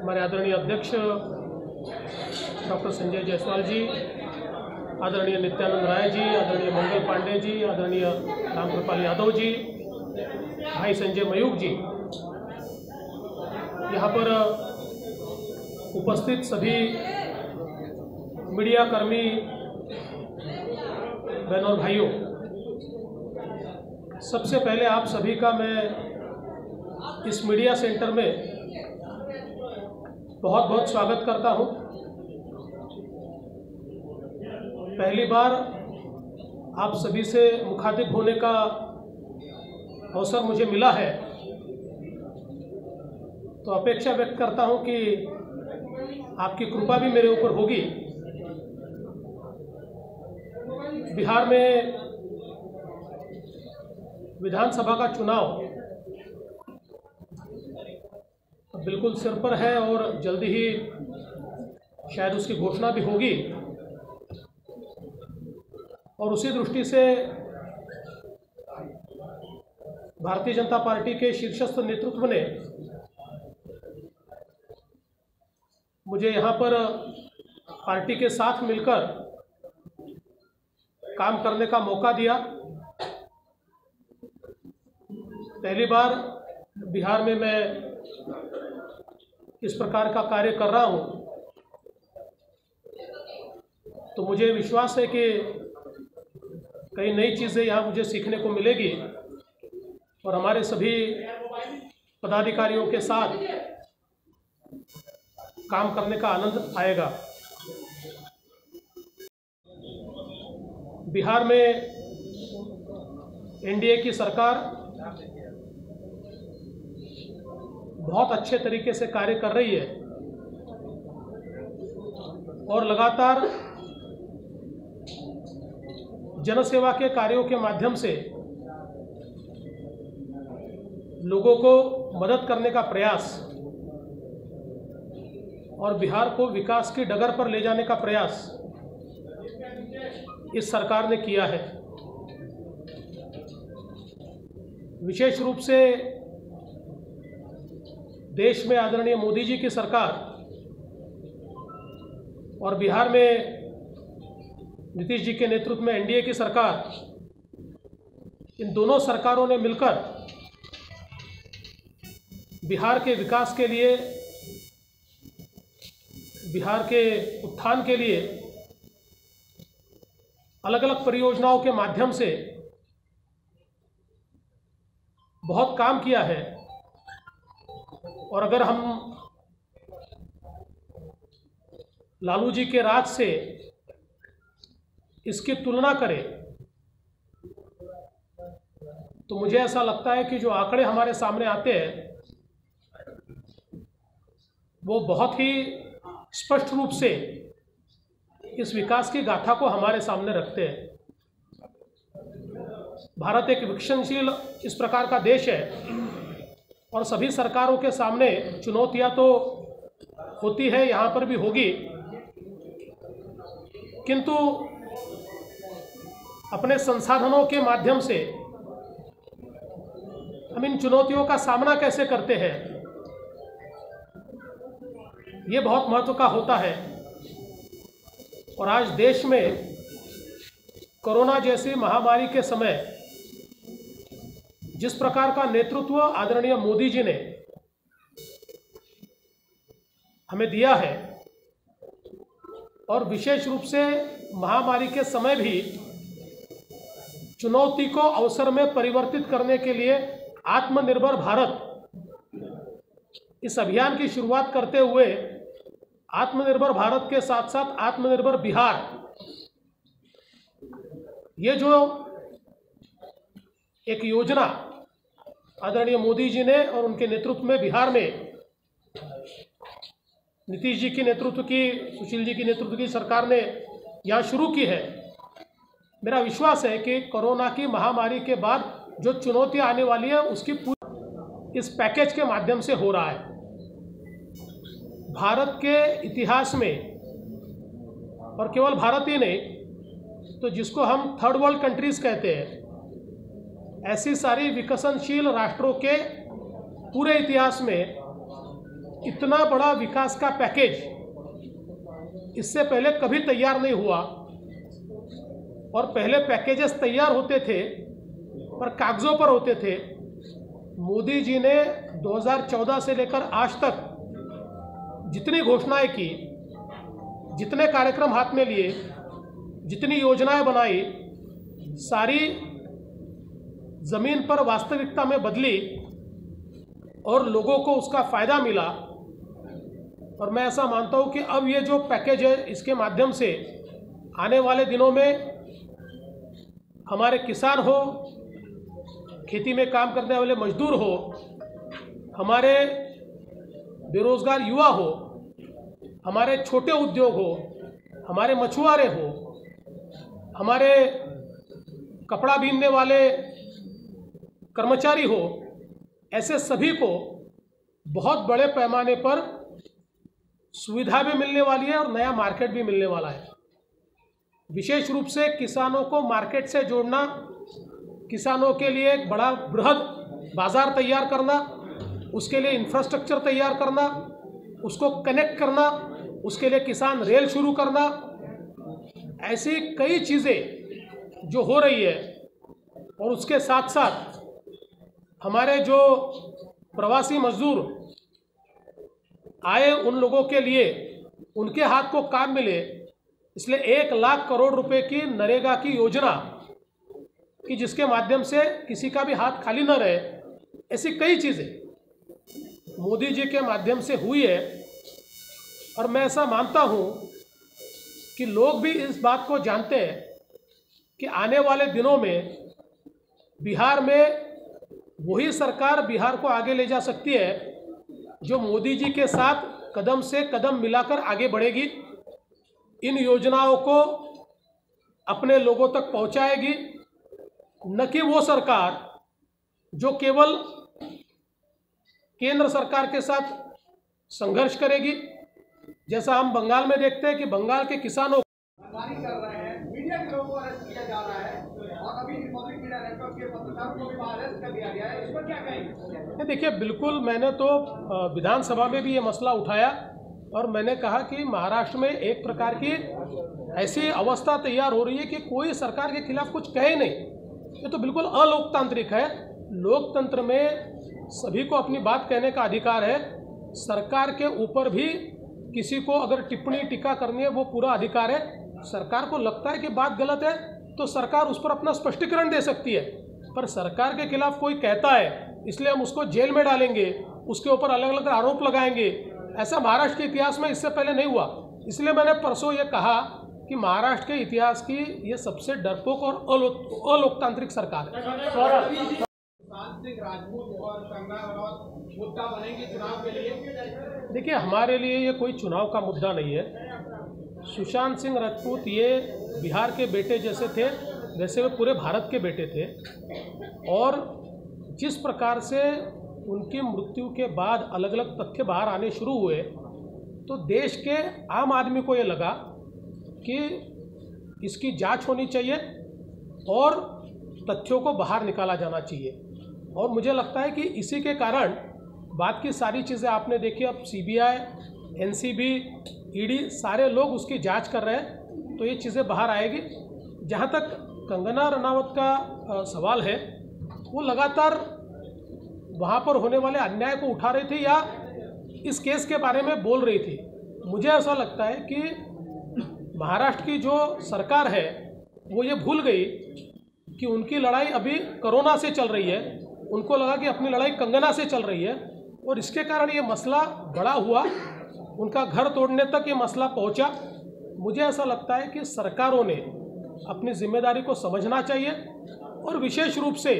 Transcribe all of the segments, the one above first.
हमारे आदरणीय अध्यक्ष डॉक्टर संजय जायसवाल जी, आदरणीय नित्यानंद राय जी, आदरणीय मंगल पांडे जी, आदरणीय रामकृपाल यादव जी, भाई संजय मयूख जी, यहाँ पर उपस्थित सभी मीडिया कर्मी बहनों और भाइयों, सबसे पहले आप सभी का मैं इस मीडिया सेंटर में बहुत बहुत स्वागत करता हूं। पहली बार आप सभी से मुखातिब होने का अवसर मुझे मिला है, तो अपेक्षा व्यक्त करता हूं कि आपकी कृपा भी मेरे ऊपर होगी। बिहार में विधानसभा का चुनाव बिल्कुल सिर पर है और जल्दी ही शायद उसकी घोषणा भी होगी, और उसी दृष्टि से भारतीय जनता पार्टी के शीर्षस्थ नेतृत्व ने मुझे यहाँ पर पार्टी के साथ मिलकर काम करने का मौका दिया। पहली बार बिहार में मैं इस प्रकार का कार्य कर रहा हूँ, तो मुझे विश्वास है कि कई नई चीज़ें यहाँ मुझे सीखने को मिलेगी और हमारे सभी पदाधिकारियों के साथ काम करने का आनंद आएगा। बिहार में एनडीए की सरकार बहुत अच्छे तरीके से कार्य कर रही है और लगातार जनसेवा के कार्यों के माध्यम से लोगों को मदद करने का प्रयास और बिहार को विकास की डगर पर ले जाने का प्रयास इस सरकार ने किया है। विशेष रूप से देश में आदरणीय मोदी जी की सरकार और बिहार में नीतीश जी के नेतृत्व में एनडीए की सरकार, इन दोनों सरकारों ने मिलकर बिहार के विकास के लिए, बिहार के उत्थान के लिए अलग अलग परियोजनाओं के माध्यम से बहुत काम किया है। और अगर हम लालू जी के राज से इसकी तुलना करें तो मुझे ऐसा लगता है कि जो आंकड़े हमारे सामने आते हैं वो बहुत ही स्पष्ट रूप से इस विकास की गाथा को हमारे सामने रखते हैं। भारत एक विकसनशील इस प्रकार का देश है और सभी सरकारों के सामने चुनौतियां तो होती है, यहाँ पर भी होगी, किंतु अपने संसाधनों के माध्यम से हम इन चुनौतियों का सामना कैसे करते हैं, ये बहुत महत्व का होता है। और आज देश में कोरोना जैसी महामारी के समय जिस प्रकार का नेतृत्व आदरणीय मोदी जी ने हमें दिया है, और विशेष रूप से महामारी के समय भी चुनौती को अवसर में परिवर्तित करने के लिए आत्मनिर्भर भारत इस अभियान की शुरुआत करते हुए आत्मनिर्भर भारत के साथ साथ आत्मनिर्भर बिहार, ये जो एक योजना आदरणीय मोदी जी ने और उनके नेतृत्व में बिहार में नीतीश जी की नेतृत्व की, सुशील जी की नेतृत्व की सरकार ने यहाँ शुरू की है, मेरा विश्वास है कि कोरोना की महामारी के बाद जो चुनौतियाँ आने वाली है उसकी पूरी इस पैकेज के माध्यम से हो रहा है। भारत के इतिहास में, और केवल भारत ही नहीं, तो जिसको हम थर्ड वर्ल्ड कंट्रीज कहते हैं, ऐसी सारी विकसनशील राष्ट्रों के पूरे इतिहास में इतना बड़ा विकास का पैकेज इससे पहले कभी तैयार नहीं हुआ। और पहले पैकेजेस तैयार होते थे पर कागज़ों पर होते थे। मोदी जी ने 2014 से लेकर आज तक जितनी घोषणाएं की, जितने कार्यक्रम हाथ में लिए, जितनी योजनाएं बनाई, सारी ज़मीन पर वास्तविकता में बदली और लोगों को उसका फ़ायदा मिला। और मैं ऐसा मानता हूँ कि अब ये जो पैकेज है, इसके माध्यम से आने वाले दिनों में हमारे किसान हो, खेती में काम करने वाले मजदूर हो, हमारे बेरोजगार युवा हो, हमारे छोटे उद्योग हो, हमारे मछुआरे हो, हमारे कपड़ा बीनने वाले कर्मचारी हो, ऐसे सभी को बहुत बड़े पैमाने पर सुविधा भी मिलने वाली है और नया मार्केट भी मिलने वाला है। विशेष रूप से किसानों को मार्केट से जोड़ना, किसानों के लिए एक बड़ा बृहद बाज़ार तैयार करना, उसके लिए इंफ्रास्ट्रक्चर तैयार करना, उसको कनेक्ट करना, उसके लिए किसान रेल शुरू करना, ऐसी कई चीज़ें जो हो रही है। और उसके साथ साथ हमारे जो प्रवासी मजदूर आए, उन लोगों के लिए उनके हाथ को काम मिले, इसलिए 1 लाख करोड़ रुपए की नरेगा की योजना कि जिसके माध्यम से किसी का भी हाथ खाली न रहे, ऐसी कई चीज़ें मोदी जी के माध्यम से हुई है। और मैं ऐसा मानता हूँ कि लोग भी इस बात को जानते हैं कि आने वाले दिनों में बिहार में वही सरकार बिहार को आगे ले जा सकती है जो मोदी जी के साथ कदम से कदम मिलाकर आगे बढ़ेगी, इन योजनाओं को अपने लोगों तक पहुंचाएगी, न कि वो सरकार जो केवल केंद्र सरकार के साथ संघर्ष करेगी। जैसा हम बंगाल में देखते हैं कि बंगाल के किसानों कर रहे हैं, मीडिया के लोगों को अरेस्ट किया जा रहा है और अभी रिपब्लिक मीडिया नेटवर्क के पत्रकारों को भी अरेस्ट कर दिया गया है, इस पर क्या कहेंगे? देखिए, बिल्कुल मैंने तो विधानसभा में भी ये मसला उठाया और मैंने कहा कि महाराष्ट्र में एक प्रकार की ऐसी अवस्था तैयार हो रही है कि कोई सरकार के खिलाफ कुछ कहे नहीं। ये तो बिल्कुल अलोकतांत्रिक है। लोकतंत्र में सभी को अपनी बात कहने का अधिकार है। सरकार के ऊपर भी किसी को अगर टिप्पणी टीका करनी है वो पूरा अधिकार है। सरकार को लगता है कि बात गलत है तो सरकार उस पर अपना स्पष्टीकरण दे सकती है, पर सरकार के खिलाफ कोई कहता है इसलिए हम उसको जेल में डालेंगे, उसके ऊपर अलग अलग आरोप लगाएंगे, ऐसा महाराष्ट्र के इतिहास में इससे पहले नहीं हुआ। इसलिए मैंने परसों ये कहा कि महाराष्ट्र के इतिहास की ये सबसे डरपोक और अलोकतांत्रिक सरकार है। सुशांत सिंह राजपूत और कंगना रनौत मुद्दा बनेंगे चुनाव के लिए? देखिए, हमारे लिए ये कोई चुनाव का मुद्दा नहीं है। सुशांत सिंह राजपूत ये बिहार के बेटे जैसे थे, वैसे वे पूरे भारत के बेटे थे। और जिस प्रकार से उनकी मृत्यु के बाद अलग अलग तथ्य बाहर आने शुरू हुए तो देश के आम आदमी को ये लगा कि इसकी जांच होनी चाहिए और तथ्यों को बाहर निकाला जाना चाहिए। और मुझे लगता है कि इसी के कारण बात की सारी चीज़ें आपने देखी। अब सीबीआई, एनसीबी, ईडी सारे लोग उसकी जांच कर रहे हैं तो ये चीज़ें बाहर आएगी। जहाँ तक कंगना रनावत का सवाल है, वो लगातार वहाँ पर होने वाले अन्याय को उठा रही थी या इस केस के बारे में बोल रही थी। मुझे ऐसा लगता है कि महाराष्ट्र की जो सरकार है वो ये भूल गई कि उनकी लड़ाई अभी कोरोना से चल रही है। उनको लगा कि अपनी लड़ाई कंगना से चल रही है और इसके कारण ये मसला बड़ा हुआ, उनका घर तोड़ने तक ये मसला पहुंचा। मुझे ऐसा लगता है कि सरकारों ने अपनी जिम्मेदारी को समझना चाहिए और विशेष रूप से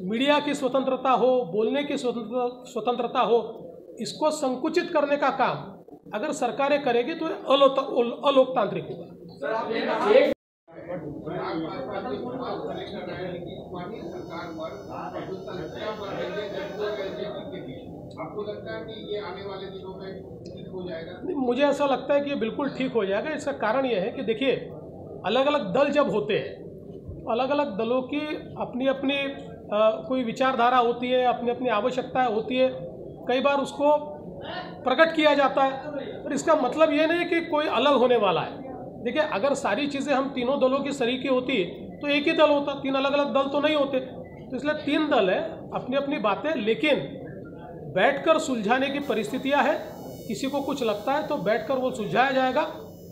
मीडिया की स्वतंत्रता हो, बोलने की स्वतंत्रता हो, इसको संकुचित करने का काम अगर सरकारें करेगी तो अलोकतांत्रिक होगा। आपको लगता है कि ये आने वाले दिनों में ठीक हो जाएगा? मुझे ऐसा लगता है कि ये बिल्कुल ठीक हो जाएगा। इसका कारण ये है कि देखिए, अलग अलग दल जब होते हैं, अलग अलग दलों की अपनी अपनी कोई विचारधारा होती है, अपनी अपनी आवश्यकताएं होती है। कई बार उसको प्रकट किया जाता है। पर इसका मतलब ये नहीं कि कोई अलग होने वाला है। देखिए, अगर सारी चीज़ें हम तीनों दलों की सरीकी होती तो एक ही दल होता, 3 अलग अलग दल तो नहीं होते। तो इसलिए 3 दल है, अपनी अपनी बातें, लेकिन बैठकर सुलझाने की परिस्थितियां हैं। किसी को कुछ लगता है तो बैठकर वो सुलझाया जाएगा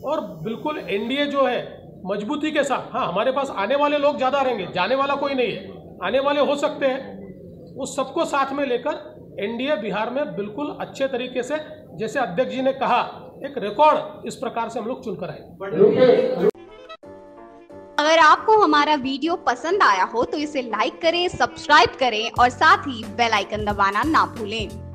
और बिल्कुल एनडीए जो है मजबूती के साथ, हाँ हमारे पास आने वाले लोग ज़्यादा रहेंगे, जाने वाला कोई नहीं है, आने वाले हो सकते हैं, उस सबको साथ में लेकर एनडीए बिहार में बिल्कुल अच्छे तरीके से, जैसे अध्यक्ष जी ने कहा, एक रिकॉर्ड इस प्रकार से हम लोग चुनकर आए। अगर आपको हमारा वीडियो पसंद आया हो तो इसे लाइक करें, सब्सक्राइब करें और साथ ही बेल आइकन दबाना ना भूलें।